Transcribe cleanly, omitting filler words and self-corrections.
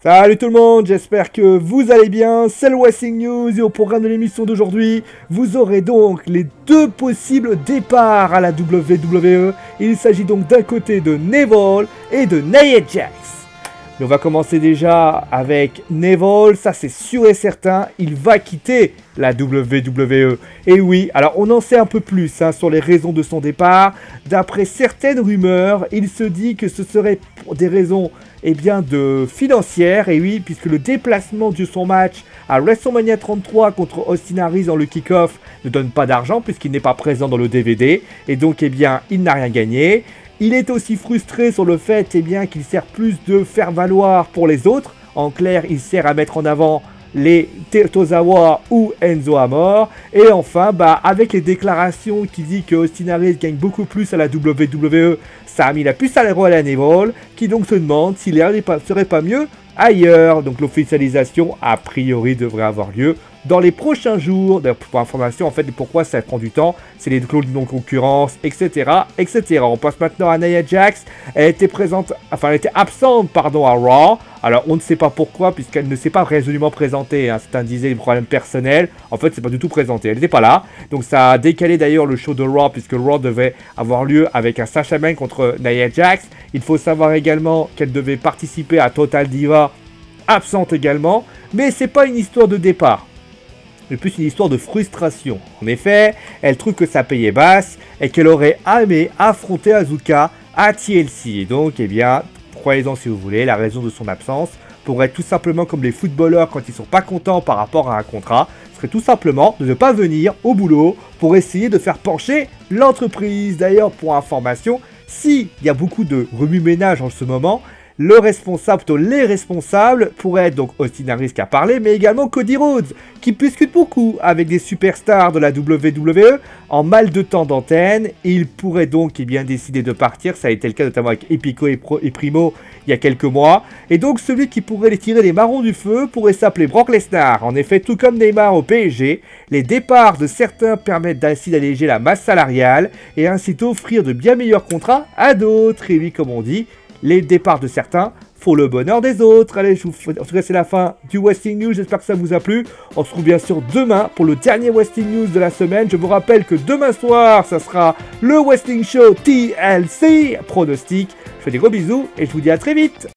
Salut tout le monde, j'espère que vous allez bien, c'est le Wrestling News et au programme de l'émission d'aujourd'hui, vous aurez donc les deux possibles départs à la WWE. Il s'agit donc d'un côté de Neville et de Nia Jax. Mais on va commencer déjà avec Neville, ça c'est sûr et certain, il va quitter la WWE. Et oui, alors on en sait un peu plus sur les raisons de son départ. D'après certaines rumeurs, il se dit que ce serait pour des raisons financières, et oui, puisque le déplacement de son match à WrestleMania 33 contre Austin Aries dans le kick-off ne donne pas d'argent puisqu'il n'est pas présent dans le DVD, et donc il n'a rien gagné. Il est aussi frustré sur le fait qu'il sert plus de faire valoir pour les autres. En clair, il sert à mettre en avant les Tozawa ou Enzo Amore. Et enfin, avec les déclarations qui dit que Austin Aries gagne beaucoup plus à la WWE, ça a mis la puce à l'oreille à Neville, qui donc se demande s'il ne serait pas mieux ailleurs. Donc l'officialisation, a priori, devrait avoir lieu dans les prochains jours. Pour information, en fait, pourquoi ça prend du temps, c'est les clauses de non-concurrence, etc., etc. On passe maintenant à Nia Jax. Elle était absente, à Raw. Alors, on ne sait pas pourquoi, puisqu'elle ne s'est pas résolument présentée. Certains disaient des problèmes personnels. En fait, c'est pas du tout présenté. Elle n'était pas là. Donc, ça a décalé d'ailleurs le show de Raw, puisque Raw devait avoir lieu avec un Sasha Banks contre Nia Jax. Il faut savoir également qu'elle devait participer à Total Diva, absente également. Mais c'est pas une histoire de départ, mais plus une histoire de frustration. En effet, elle trouve que sa paye est basse et qu'elle aurait aimé affronter Asuka à TLC. Et donc, croyez-en si vous voulez, la raison de son absence pourrait être tout simplement comme les footballeurs quand ils sont pas contents par rapport à un contrat, serait tout simplement de ne pas venir au boulot pour essayer de faire pencher l'entreprise. D'ailleurs, pour information, s'il y a beaucoup de remue-ménage en ce moment, le responsable, plutôt les responsables, pourraient être donc Austin Aries qui a parlé, mais également Cody Rhodes, qui discute beaucoup avec des superstars de la WWE en mal de temps d'antenne. Il pourrait donc décider de partir, ça a été le cas notamment avec Epico et Primo il y a quelques mois. Et donc celui qui pourrait les tirer les marrons du feu pourrait s'appeler Brock Lesnar. En effet, tout comme Neymar au PSG, les départs de certains permettent ainsi d'alléger la masse salariale et ainsi d'offrir de bien meilleurs contrats à d'autres. Et oui, comme on dit, les départs de certains font le bonheur des autres. Allez, en tout cas, c'est la fin du Wrestling News. J'espère que ça vous a plu. On se retrouve bien sûr demain pour le dernier Wrestling News de la semaine. Je vous rappelle que demain soir, ça sera le Wrestling Show TLC Pronostic. Je fais des gros bisous et je vous dis à très vite.